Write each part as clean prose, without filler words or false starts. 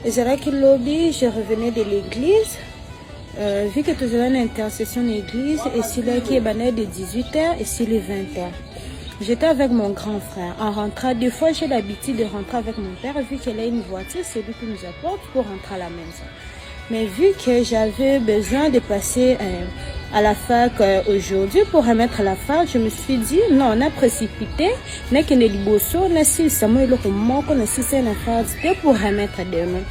Et c'est là que lobby, je revenais de l'église. Vu que toujours une intercession de l'église, et c'est là qui est de 18h et c'est les 20h. J'étais avec mon grand frère. En rentrant, des fois j'ai l'habitude de rentrer avec mon père, vu qu'elle a une voiture, c'est lui qui nous apporte pour rentrer à la maison. Mais vu que j'avais besoin de passer à la fac aujourd'hui pour remettre à la fac, je me suis dit non, on a précipité, n'est que les bosso, on a si ça m'a eu le moment qu'on a si c'est une fac pour remettre demain.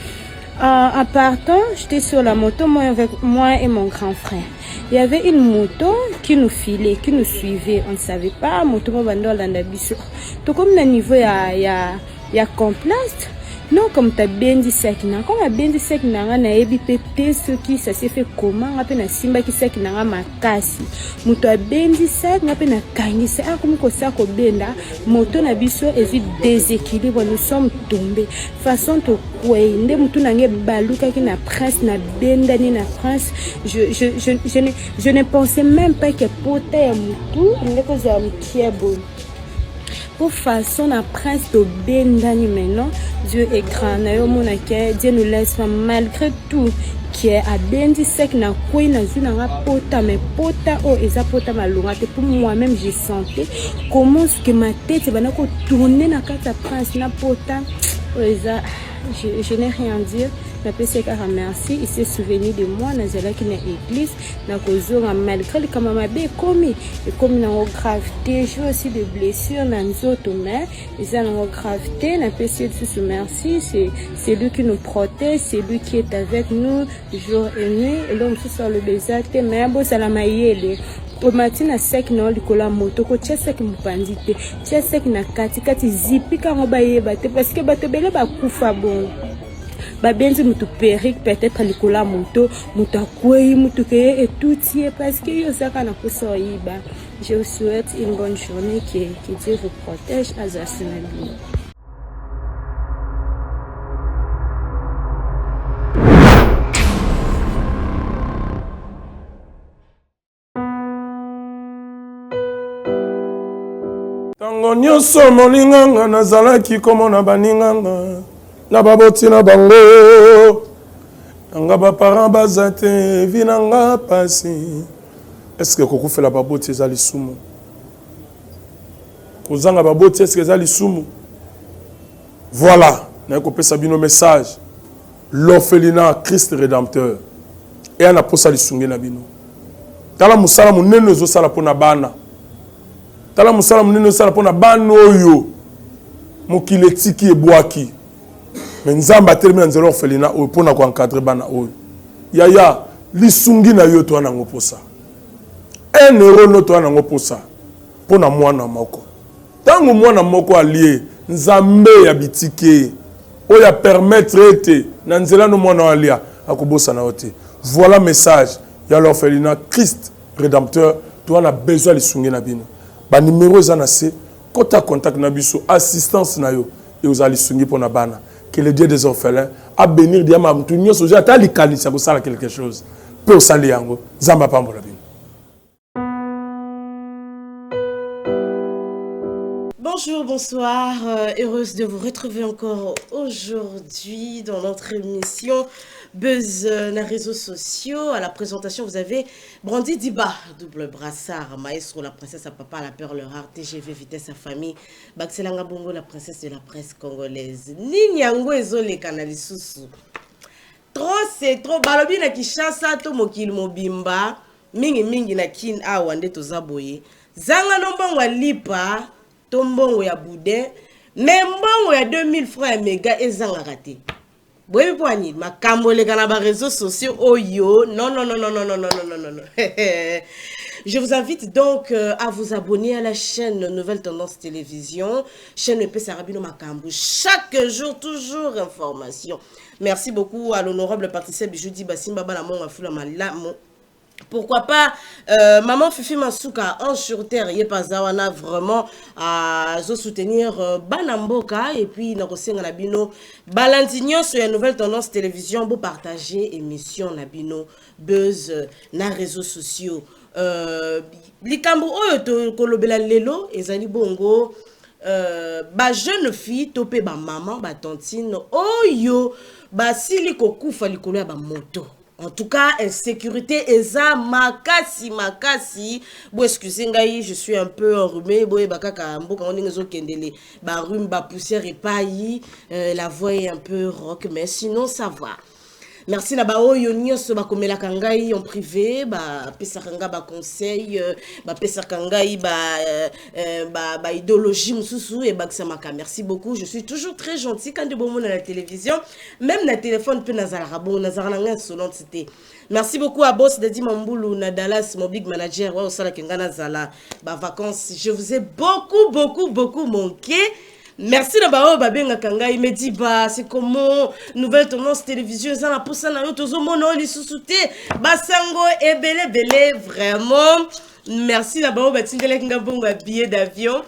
En partant, j'étais sur la moto, moi et mon grand frère. Il y avait une moto qui nous filait, qui nous suivait. On ne savait pas, moto tout comme le niveau il y a complace. Non, comme tu as bien dit ça, comme tu as bien dit ça, tu as ce qui ça s'est fait comment, on a simba qui ça qui n'a ma casse. Moto a bien dit ça, on a peine gagné ça, comme ça ko benda, moto na biso est vite déséquilibre, nous sommes tombés. Façon to quoi, ndé moto na nge baluka qui na prince na benda ni na prince. Je ne pensais même pas que pote ya moto, ndé ko za mkiabo. Pour façon la prince de Bendani maintenant, Dieu est grand. Dieu nous laisse malgré tout qui est à Bendi sec na quoi na zuna pota mais pota oh eza pota malonga pour moi-même j'ai senti comment ce que ma tête va ko tourner na kata prince na pota oh eza je n'ai rien dire. Je peux remercier, il s'est souvenu de moi, dans l'église, dans malgré le camamabe commis, et comme dans gravité, j'ai aussi des blessures dans les autres mains, ils ont gravité, n'a pas essayé de se remercier, c'est lui qui nous protège, c'est lui qui est avec nous jour et nuit, et l'homme se sort le baiser, mais bon, ça l'a maillé. Au matin à sec non likola moto ko tia sec mupandite tia sec na kati zipi ka ngobaye bate parce que bato bele ba kufa bon ba benzi mutu perique peut-être likola moto mutu akwei mutu ke et tout y parce que yo saka na kusoyiba. Je vous souhaite une bonne journée, que Dieu vous protège à Zasinabi. Tango nyonso molinganga nazalaki komona baninganga na baboti na bango nanga baparent baza te vi nanga pasi. Est-ce que kokufela baboti ezali sumu? Kozanga baboti est-ce que ezali sumu? Voilà, na kopesa bino message. L'orphelinat Christ rédempteur et ana posa lisungi na bino. Tala musala munene ezosala pona bana. Tala musala munene sala pona bano oyo mokile tiki ebwaki mais nzamba termine nzelo orphelinat oyo pona ko encadrer bana oyo yaya lisungi na yo to na ngoposa 1 euro no to na ngoposa pona mwana moko tango mwana moko alie nzambe ya bitike oyo ya permettre ete na nzela no mwana alia akobosa na ote. Voilà message ya l'orphelinat Christ rédempteur to na besoin lisungi na bino. Ba numéro za na se kota contact na biso assistance na yo et aux alisungi pour na bana que le Dieu des orphelins a bénir dia ma mtu nyoso ja ta likanisa ko sala quelque chose pour sali yango zamba pambola bino. Bonjour, bonsoir, heureuse de vous retrouver encore aujourd'hui dans notre émission Buzz les réseaux sociaux. À la présentation, vous avez Brandy Diba, double brassard, maestro, la princesse à papa, la perle rare, TGV, vitesse à famille, Baxelanga Bongo, la princesse de la presse congolaise, Ninyango Ezole Kanalisusu. Trop, c'est trop, balobi na kishasa to mokil mobimba, mingi na kin awande to zaboye, zanga nombongo lipa, tombongo ya boudin, membongo ya 2000 francs ya méga ezanga raté. Boye poignée, ma cambolé dans les réseaux sociaux, oh yo, non. Je vous invite donc à vous abonner à la chaîne Nouvelle Tendance Télévision, chaîne EP Sarabino Makambo. Chaque jour, toujours information. Merci beaucoup à l'honorable Patricia Bijoudi Bassimba Balamon Afula Malamo. Pourquoi pas maman Fifi Masuka en sur terre y pas zawana vraiment à soutenir Banamboka et puis na Nabino Balandignon sur la nouvelle tendance télévision pour partager émission Nabino Buzz na réseaux sociaux likambo oyo to kolobela lelo ezali bongo ba jeune fille topé ba maman ba tantine oyo ba sili kokufa likolo ya ba moto. En tout cas, insécurité eza makasi. Bon, excusez-moi, je suis un peu enrhumé. Bon, bakaka mboka on ngezo kendele. Ba rhume, ba poussière et paillis. La voix est un peu rock, mais sinon ça va. Merci na ba oyo nyonso ba komela kangai en privé, ba pesa kanga ba conseil, ba pesa kangai ba idéologie mususu et ba ksamaka. Merci beaucoup. Je suis toujours très gentil quand de bon monde à la télévision, même na téléphone pe nazala rabo nazala nga sonante c'était. Merci beaucoup à Boss Daddy Mambulu na Dallas mon big manager wa osala kenga nazala ba vacances. Je vous ai beaucoup manqué. Merci d'abord Babenga Kangai me dit bah c'est comment nouvelle tendance télévision ça la pousse na yo tozo mono li susute basango et belé vraiment merci d'abord batindele kinga bonga billet d'avion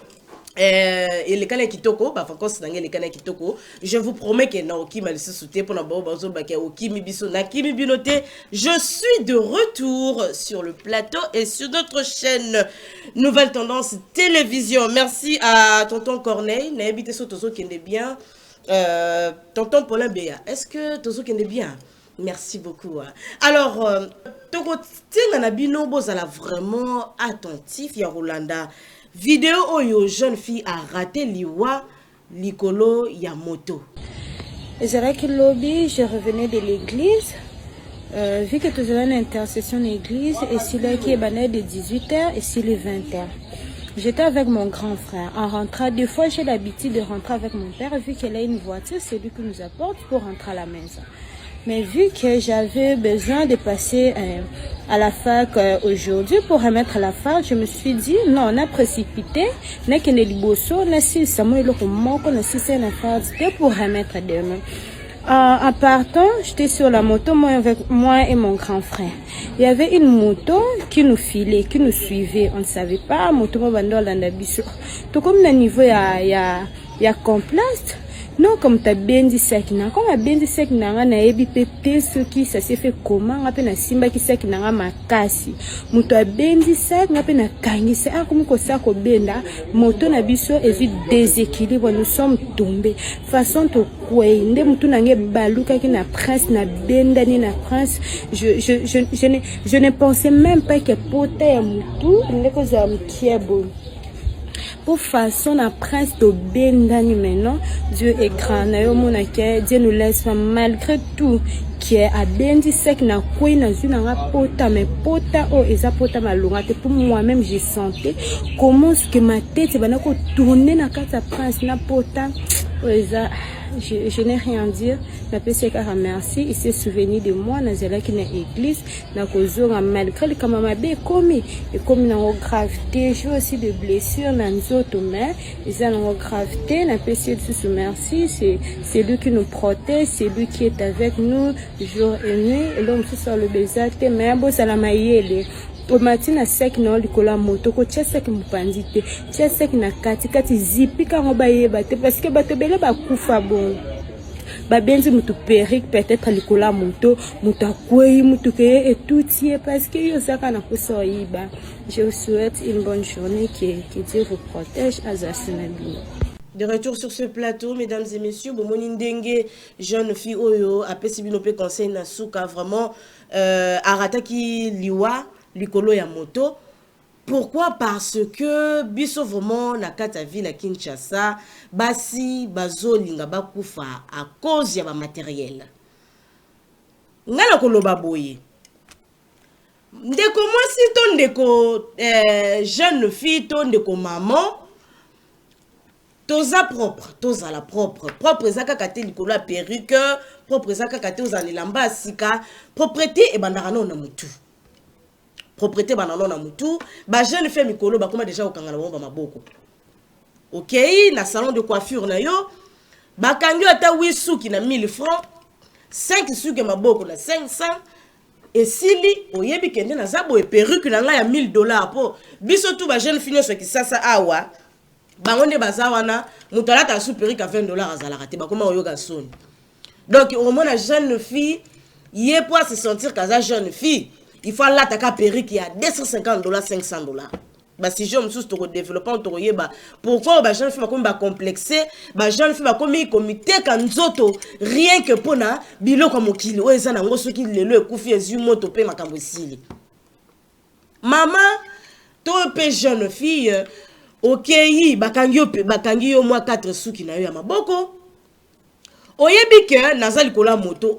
et les canets kitoko ba vacances nange les canets kitoko je vous promets que na oki ma li susute pour na ba bazo ba ke oki mi biso na kimi binoté je suis de retour sur le plateau et sur notre chaîne Nouvelle Tendance Télévision. Merci à tonton Corneille na habité so tozo kende bien tonton Paulin Béa. Est-ce que tozo kende bien? Merci beaucoup. Alors toko tinga na bino bozala vraiment attentif ya Rolanda. Vidéo oyo jeune fille a raté liwa likolo ya moto. Ezalaki lobby, je revenais de l'église. Vu que tu avais une intercession à l'église, et s'il est de 18h et s'il est 20h. J'étais avec mon grand frère. En rentrant, des fois j'ai l'habitude de rentrer avec mon père, vu qu'elle a une voiture, c'est lui qui nous apporte pour rentrer à la maison. Mais vu que j'avais besoin de passer à la fac aujourd'hui pour remettre à la fac, je me suis dit non, on a précipité, on a qu'un liboso, on a si Samuel le comment, on a si c'est une affaire pour remettre demain. En partant, j'étais sur la moto, avec moi et mon grand frère. Il y avait une moto qui nous filait, qui nous suivait. On ne savait pas, moto tout comme le niveau il y a complace. Non, comme tu as bien dit ça, comme tu as bien dit ça, tu as ce qui ça s'est fait comment, tu as simba qui ça qui n'a ma casse. Tu as bien dit ça, tu as kangi ça, comme ça ko benda, moto na biso est vite déséquilibre, nous sommes tombés. Façon to quoi, ndé mutu nange baluka qui na prince na benda ni na prince, je ne pensais même pas que pote ya mutu, ndé ko za mkiebo. Pour façon la prince de Bendani maintenant, Dieu est grand. Dieu nous laisse malgré tout qui est à Bendi sec na quoi na zuna pota mais pota oh eza pota malonga te pour moi-même j'ai senti comment ce que ma tête va na tourner na kata prince na pota oh eza je n'ai rien à dire. Je merci. Il s'est souvenu de moi. Dans l'église, malgré le camamabe, comme une gravité, j'ai aussi des blessures dans les autres mains. Ils ont gravité. Merci. C'est lui qui nous protège. C'est lui qui est avec nous jour et nuit. Et l'homme sur le baiser. Mais bon, ça l'a maillé. Au matin na sek na likola moto ko tia sek mupandi te tia sek na kati zipi ka ngobayeba te parce que bato bele ba kufa bon ba benzi mutu perique peut-être likola moto mutu akwei mutu ke et tout y est parce que yo saka na kusoyiba. Je vous souhaite une bonne journée que Dieu vous protège azasinabi. De retour sur ce plateau, mesdames et messieurs, Bomoni Ndenge, jeune fille Oyo, a Pesibinope conseil na souka vraiment arataki liwa likolo ya moto. Pourquoi? Parce que biso vraiment na kata ville à Kinshasa basi bazo linga bakufa à cause ya ba matériel. Ngala koloba boye. Ndeko mwasi to ndeko jeune fille to ndeko maman toza propre, toza la propre. Propre ezaka kate likolo ya perruque, propre ezaka kate ozanilamba asika, propreté e bandarano na mutu. Propriété banano na mutu ba jeune femme mikolo ba koma déjà okanga na bomba maboko. OK, na salon de coiffure na yo ba kangi ata 8 souki na 1000 francs, 5 souki maboko na 500 et sili oyebi kende na zabo e perruque na nga ya $1000 po biso tu ba jeune fille so ki sasa awa bango nde bazawana mutu alata su perruque à $20 azalaka te ba koma oyoka soni. Donc au moins la jeune fille yé pour se sentir kaza jeune fille. Il faut l'attaquer perruque qui a $250, $500. ba si je msusu to développer to yeba pourquoi ba jeune fille ba comme ba complexé ba jeune fille ba comme comité kanzoto rien que pona biloko mokili o eza nango soki lelo ekufi ezu moto pe makambo sili maman to pe jeune fille okei bakangi yo mwa 4 suki na yo ya maboko oyebi ke nazali kola moto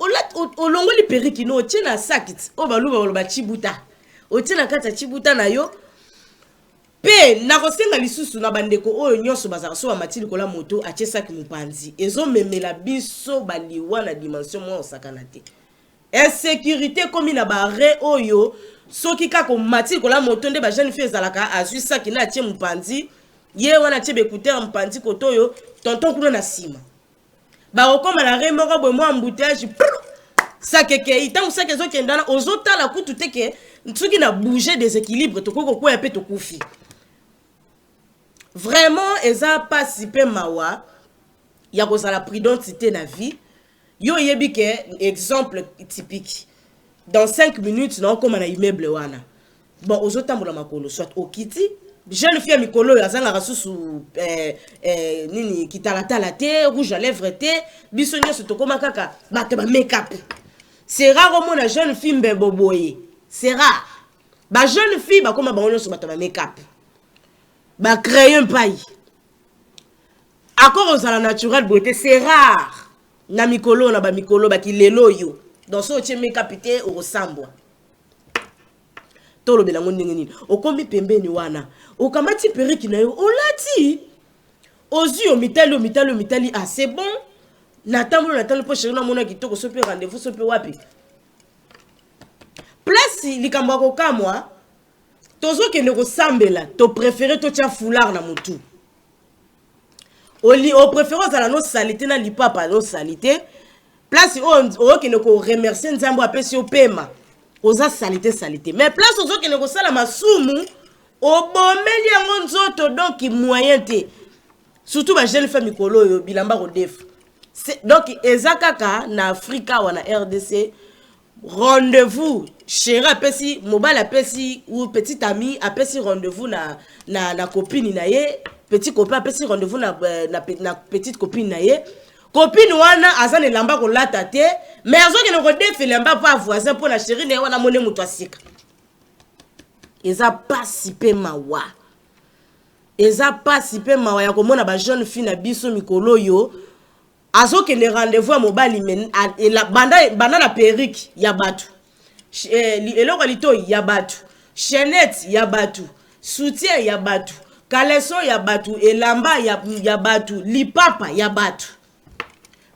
olongoli periki no otie na sakit o baluba ba chibuta otie na kata chibuta na yo pe na kosenga lisusu na bandeko oyo nyonso bazaka so bamatili kola moto atie saki mopanzi ezomemela biso baliwa na dimension mwa osakana te insécurité komi na bare oyo soki kako matili kola moto nde ba jeune fille ezalaka azwi saki na atie mopanzi ye wana atie bekouteur mopanzi koto oyo tonton kuna na sima bakokoma na re moko boye mwa embouteillage sakekei ntango saki ezokendana ozotala kutu teke soki na bouger déséquilibre tokokokwea mpe tokufi vraiment eza pasi mpe mawa ya kozala prudentité na vie yo yebi ke exemple typique dans 5 minutes na okoma na immeuble wana bon ozotambola makolo soit okiti jeune fille mikolo ya zanga susu nini kitalatala te rouge à lèvres te biso nyonso tokoma kaka bato ba make up c'est rare au monde jeune fille mbebo boye c'est rare ba jeune fille ba koma bango nyonso bato ba make up ba crayon paille accord aux la naturel beauté c'est rare na mikolo na ba mikolo ba kilelo yo dans so tie make up te au ressemble tolo belango ndenge nini okombi pembeni wana okamati periki na yo olati ozu yo mitali ah c'est bon na tambo po chéri na mona kitoko so pe rendez-vous so pe wapi place likambo ko kamwa tozo kende ko sambela to préféré to tia foulard na mutu o préféré za la no salité na lipapa no salité place o kende ko remercier nzambo apesi o pema oza salité mais place ozo kende ko sala masumu obomeli yango nzoto donc moyen te surtout ba jeune femme mikolo yo bilamba ko def donc ezakaka na Afrika ou na RDC rendez-vous chéri apesi mobile apesi ou petit ami apesi rendez-vous na copine na ye petit copain apesi rendez-vous na petite copine na ye copine wana azane lamba ko lata te mais azoki na ko defe lamba pa voisin pour la chéri na wana mone mutu asika eza pasi pe mawa ya komona ba jeune fille na biso mikolo yo azoki ne rendez-vous à mobile men banda na perruque ya batu eloko lito ya batu chaînette ya batu soutien ya batu caleçon ya batu elamba ya batu lipapa ya batu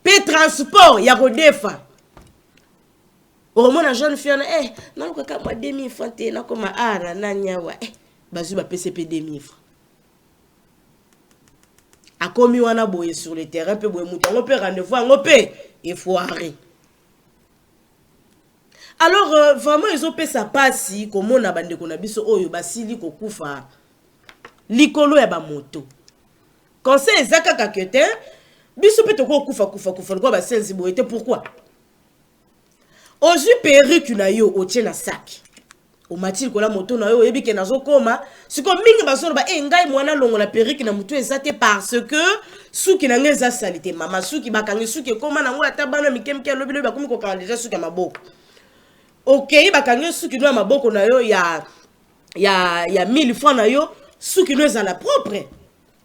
pe transport ya kodefa omona jeune fille na na lokaka mwa 2000 francs te na koma ara na nyawa bazu ba PCP 2000 francs akomi wana boye sur le terrain pe boye mutu ngo pe rendez-vous ngo pe efoiré alors vraiment ils ont fait ça pasi komona bandeko na biso oyo basili kokufa likolo ya ba moto conseil ezaka kakete biso pe to kokufa ko ba sensi boye te pourquoi ozu perruque na yo otie na sac o matili kola moto na yo yebi ke nazo koma siko mingi baso ba ngai mwana longo na perruque na mutu ezate parce que suki na ngeza salité mama suki bakangi suki koma na ngwa tabana mikemke lobi ba komi ko kala déjà suki maboko OK bakangi suki no maboko na yo ya 1000 francs na yo suki no ezala propre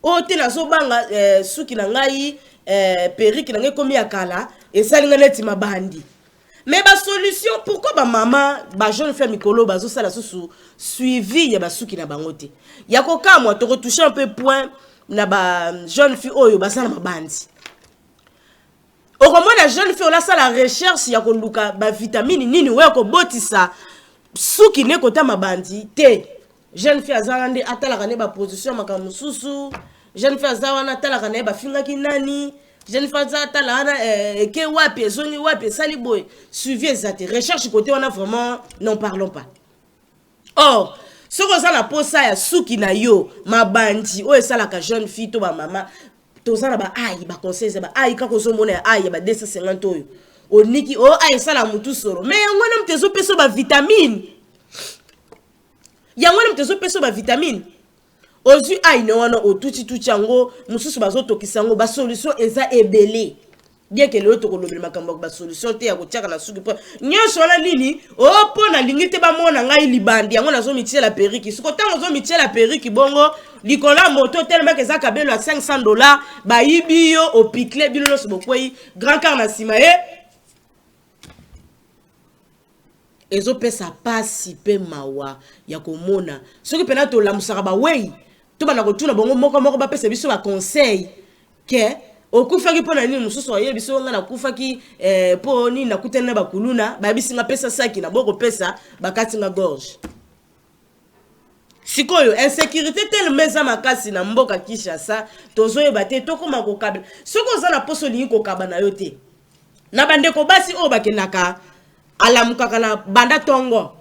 o te nazo banga suki na ngai perruque na ngai komi ya kala esalinga neti mabandi. Mais ba solution pourquoi ba maman ba jeune femme mikolo bazo sala susu suivi ya basuki na bangote ya koka moi to retoucher un peu point na ba jeune fille oyo basala mabandi au moment la jeune fille on la recherche ya ko luka ba vitamine nini we ko botisa suki ne kota mabandi te jeune fille azalande atala ne ba position makamu susu jeune fille azalana atala ne ba finga kinani jeune femme talana ke wapi zongi wapi sali boy suivi ezate recherche côté on a vraiment n'en parlons pas. Or ce que ça la posa ya suki na yo mabandi o esala ka jeune fille to ba mama to ça ba ai ba conseil ba ai ka ko zo mona ai ba 250 oyo oniki o ai sala mutu soro mais ngwana mtezo peso ba vitamine ya ngwana mtezo peso ba vitamine Ozu aine wana otuti yango mususu bazotokisa yango ba solution eza ebele. Bien que le toko lobeli makambo ba solution te ya kotiaka na suki po. Nyonso wana nini opo na lingite ba mona ngai libandi yango nazo mitie la periki. Siko tango zo mitie la periki bongo likola moto tellement que ça kabelo à $500 ba yibi yo au picle bino so bokwei grand car na sima ezo pesa pasi pe mawa ya komona soki pena to lamusaka ba wei to bana ko tuna bongo moko ba pesa biso ba conseil ke okufaki pona nini mususu oye biso nga na kufaki po ni na kutena ba kuluna ba bisinga pesa saki na boko pesa bakati nga gorge sikoyo insécurité tel meza makasi na mboka Kinshasa tozoye bate to koma ko kabela soko za na poso lingi ko kabana yo te na bande ko basi o bakenaka alamukaka na banda tongo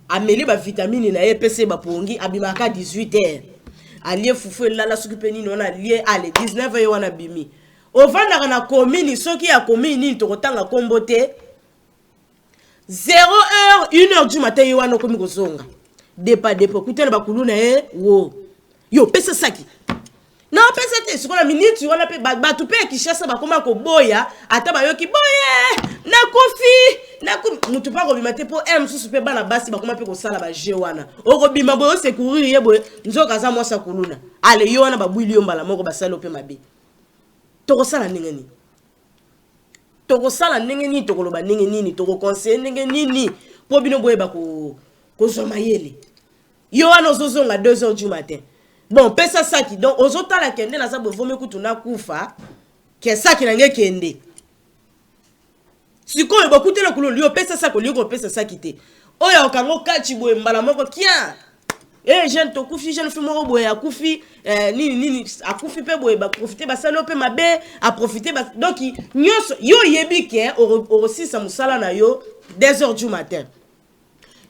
ameli ba vitamine na EPC ba pongi abimaka 18h alie fufu lala soki pe nini ona lie ale 19h wana bimi ovanda na komini soki ya komini to kotanga kombo te 0h 1h du matin wana komi kozonga depa kutana bakuluna wo yo pesa saki na pesa te sikola minute wana pe batu pe Kinshasa bakoma ko boya ata bayoki boye na kofi mutu pa ko bimate po mususu pe bana basi bakoma pe ko sala ba je wana oko bima boyo secourir ye boye nzoka za mwasa kuluna ale yo wana babwili yo mbala moko basalo pe mabe to ko sala ningeni to ko loba nini to ko conseiller nini po bino boye ba ko zoma yele yo wana ozozonga 2h du matin. Bon, pesa saki. Donc, ozota la kende na sabo vome kutuna kufa. Ke saki na nge kende. Siko yo bakute la kulo liyo pesa sako liyo ko pesa saki te. Oya okango kachi boye mbala moko kia. Jeune to kufi jeune fi moko boye akufi nini akufi pe boye ba profiter ba salo pe mabe a profiter ba donc nyonso yo yebi ke orosi sa musala na yo 2h du matin.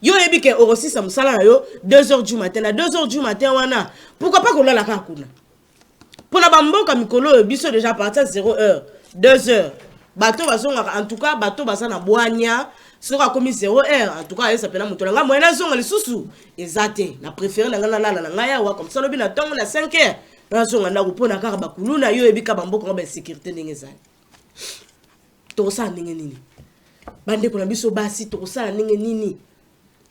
Yo ebi ke orosi sa musala na yo 2h du matin na 2h du matin wana pourquoi pas qu'on la kakuna pour na bamboka mikolo biso déjà à partir de 0h 2h bato bazonga en tout cas bato bazana boanya sera comme 0h en tout cas ça pena muto nga moyena zonga lisusu ezate na préféré na ngana lala na ngaya wa comme ça lobi na tongo na 5h na zonga na kupona kaka bakuluna yo ebi ka bamboka ba sécurité ndenge to sa ndenge nini bande ko na biso basi to sa ndenge nini.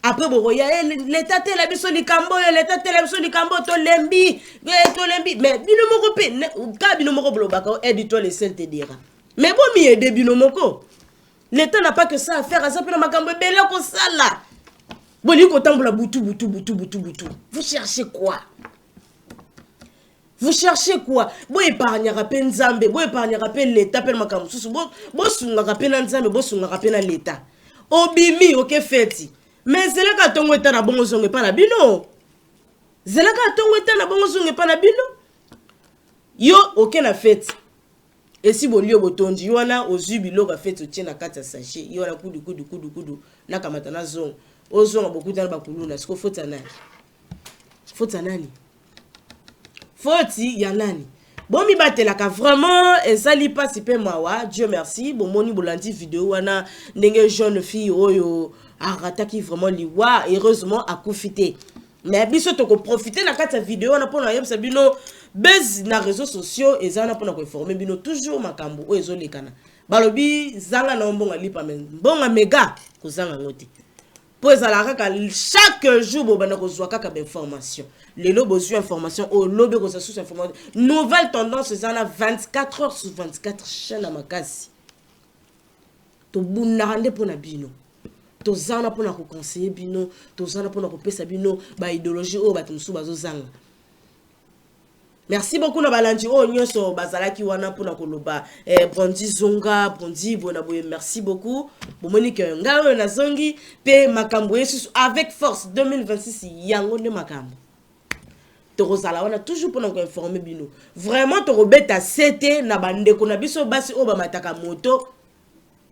Après bon ya l'état te la biso likambo yo l'état te la biso likambo to lembi mais bino moko pe ka bino moko blobaka aide toi les sel te dira mais bon mi aider bino moko l'état n'a pas que ça à faire ça pe na makambo bela ko sala boli ko tambola butu vous cherchez quoi bo épargnera pe nzambe bo épargnera pe l'état pe makambo susu bo sunga pe na nzambe bo sunga pe na l'état obimi OK feti. Mais zelaka tongo eta na bongo zonge pa na bino. Zelaka tongo eta na bongo zonge pa na bino. Yo OK na fête. Et si bolio botondi yo wana ozubi loka fête otie na kata sachet. Yo na kudu na kamata na zongo. Ozonga bokuta na bakuluna siko fota nani? Fota nani? Foti ya nani? Bon mi batelaka vraiment ezali pasi pe mawa Dieu merci bon moni bolandi vidéo wana ndenge jeune fille oyo arataki vraiment liwa heureusement akufite mais biso to ko profiter na kata vidéo wana pona yebisa bino buzz na réseaux sociaux ezana pona ko informer bino toujours makambo o ezolekana balobi zanga na mbonga lipa men mbonga mega ko zanga ngoti po ezala kaka chaque jour bo bana ko zwa kaka information lelo besoin information au lobby ko sa source information nouvelle tendance zana 24h sur 24 chaîne makasi to bunande pona bino to zana pona ko conseiller bino to zana pona ko pesa bino ba idéologie o bato musu bazo zanga. Merci beaucoup na balandi o nyonso bazalaki wana pona ko loba Bondi zonga Bondi bona boye merci beaucoup bomoni ke ngawe na zongi pe makambo yesu avec force 2026 yango ne makambo to rozala wana toujours pona ko informer bino vraiment to robeta CT na bande ko na biso basi o ba mataka moto.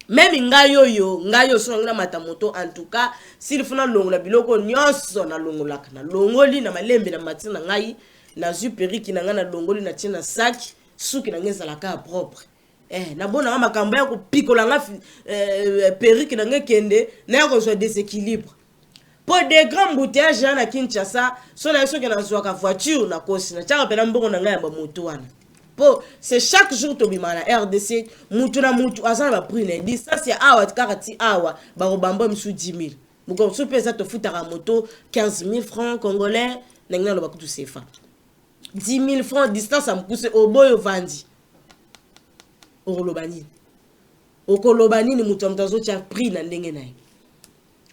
Même ngayo so ngina matamoto en tout cas s'il faut na longola biloko nyonso na longolaka na longoli na malembe na matina ngai na zuperiki na ngana longoli na tina sac suki na ngeza la ka propre na bona makambo ya ko pikola nga periki na ngekende na ko so déséquilibre Pour des grands embouteillages à Kinshasa, sur la que na voiture na kosi na tchaka pena mbongo na ngai ba moto wana. C'est chaque jour to bima na RDC, mutu na mutu azana ba prix na distance ya awa karati awa ba robamba msu 10 000. Muko so pesa to futaka moto 15 000 francs congolais na ngina lo bakutu sefa. 10 000 francs distance à mkuse oboyo vandi. Orolobani. Okolobani ni mutu amtazo tia prix na ndenge naye.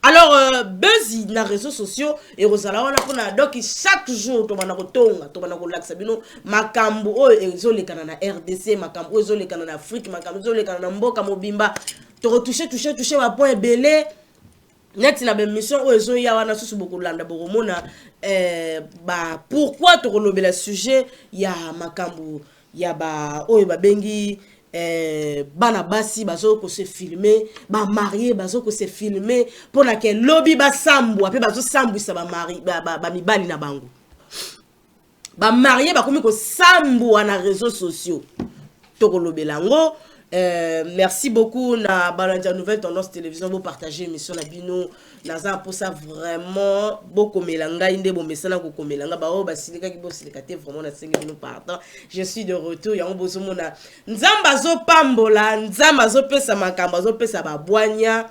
Alors, buzz na réseaux sociaux et Rosala on a pour donc chaque jour to bana kotonga to bana kolaksa bino makambo o ezole kana na RDC makambo ezole kana na Afrique makambo ezole kana na mboka mobimba to retoucher toucher ba point belé net na ben mission o ezo ya wana susu beaucoup landa boromona ba pourquoi to kolobela sujet ya makambo ya ba o ba bengi bana basi bazo ko se filmer ba marié bazo ko se filmer pour na ke lobby ba sambu ape bazo sambu sa ba mari ba mibali na bango ba marié ba komi ko sambu na réseaux sociaux to ko lobelango. Merci beaucoup na Balanja Nouvelle Tendance Télévision pour partager émission na bino naza pour ça vraiment beaucoup melanga inde bo mesana ko komelanga ba o basilika ki bo silikate vraiment na sengi bino pardon. Je suis de retour ya mbozo mona nzamba zo pambola nzamba zo pesa makamba zo pesa ba bwanya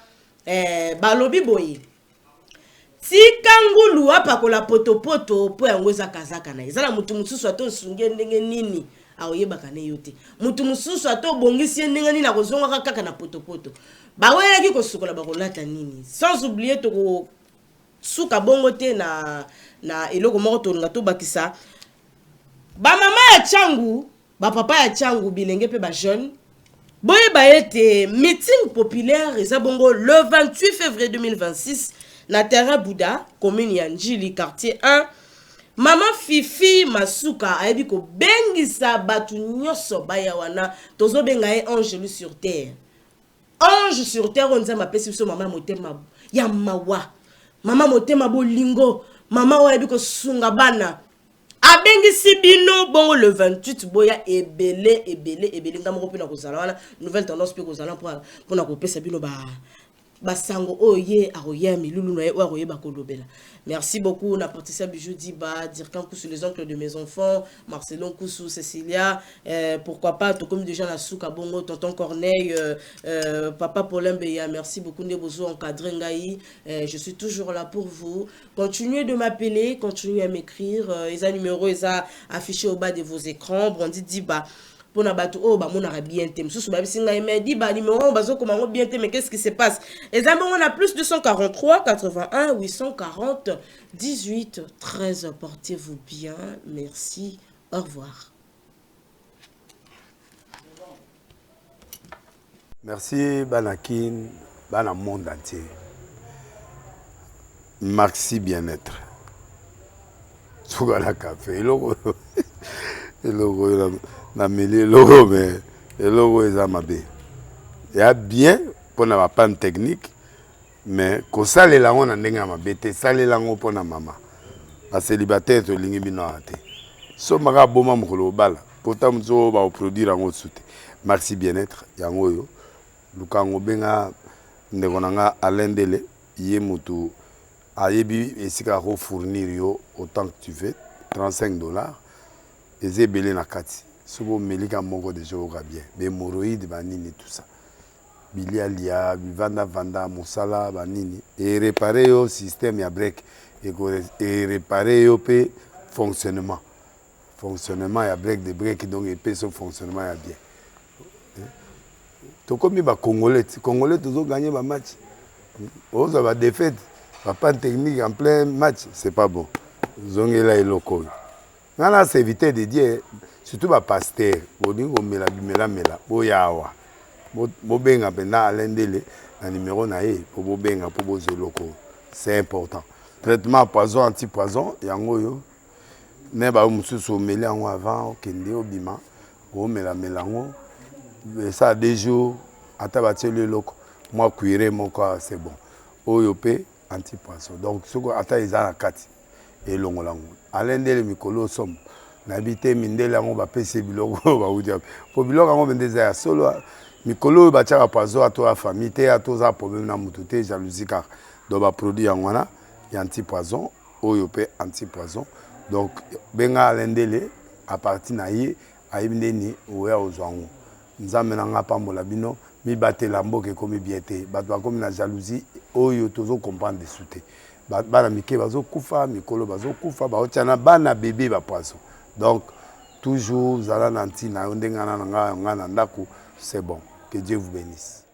balobi boye tikangulu apa ko la potopoto po yango za kazaka na ezala mutu mususu ato sunge ndenge nini aoyebaka ne yote mutu mususu ato bongisi ndenge nini akozonga kaka na potopoto bawela ki kosukola bakolata nini sans oublier to suka bongo te na eloko moko to nga to bakisa ba mama ya changu ba papa ya changu bilenge pe ba jeune boye ba ete meeting populaire eza bongo le 28 février 2026 na terrain Bouddha commune ya Njili quartier 1. Maman Fifi Masuka ayebi ko bengisa batu nyoso baya wana tozo benga e ange sur terre. Ange sur terre on nzamba pesi biso mama motema ya mawa. Mama motema bolingo, mama ayebi ko sunga bana. Abengisi bino bongo le 28 boya ebele ngamo ko pina ko zala wana nouvelle tendance pe ko zala pour na ko pesa bino basango oye aroya milulu na o aroye bakolobela. Merci beaucoup na Patricia Bijou Diba Dirkan Koussou les oncles de mes enfants Marcelon Koussou Cécilia pourquoi pas tout comme déjà na souka bongo tonton Corneille papa Paulin Beya merci beaucoup ne bozo encadré ngai je suis toujours là pour vous, continuez de m'appeler, continuez à m'écrire les numéros ils affichés au bas de vos écrans. Brandi Diba pour na batu oh ba mona bien tem sous ba bisinga me di ba numéro bazo comment bien tem mais qu'est-ce qui se passe les amis on a plus 243 81 840 18 13 portez-vous bien merci au revoir. Merci Banakin bana monde entier merci bien-être Sougala café logo na meli logo mais logo eza mabe ya bien pour na panne technique mais ko salela ngona ndenge mabe te salela ngo pour na mama ba célibataire to lingi bino ate so maka boma mokolo bala pourtant mzo ba produire ngo soute merci bien-être yango yo lukango benga ndeko nanga alendele ye mutu ayebi esika ko fournir yo autant que tu veux $35 ezebele na kati sobo melika moko de joga bien be moroïde banini tout ça bilia lia vanda mosala banini et réparer au système ya break et réparer au pe fonctionnement ya break de break donc et son fonctionnement ya bien to comme ba congolais toujours gagner ba match on va défaite pas technique en plein match c'est pas bon zongela eloko ngana c'est éviter de dire surtout ba pasteur bolingo mela boyawa bobenga pena alendele na numéro na ye pour bobenga pour bozeloko c'est important traitement poison anti-poison yango yo ne ba mususu meli yango avant okende obima o mela ngo ça 2 jours ata bateli loko moi cuire mon corps c'est bon oyo pe anti-poison donc soko ata ezala kati elongolango alendele mikolo somme n'habité mindele yango bapesi biloko baudia po biloko yango bendeza ya solo mikolo batiaka poison ato ya famille te ato za problème na mutu te jalousie kaka donc baproduit yango wana ya anti-poison oyo pe anti-poison donc benga alendele à partir na ye ayibindeni oya ozwango nzambe na nga pambola bino mibatela mboka ekomi bien te bato bakomi na jalousie oyo tozo comprendre desu te bana mike bazokufa mikolo bazokufa baotia na bana bebe bapoison donc toujours zala na ntina yo ndenge nga na ndako c'est bon que Dieu vous bénisse.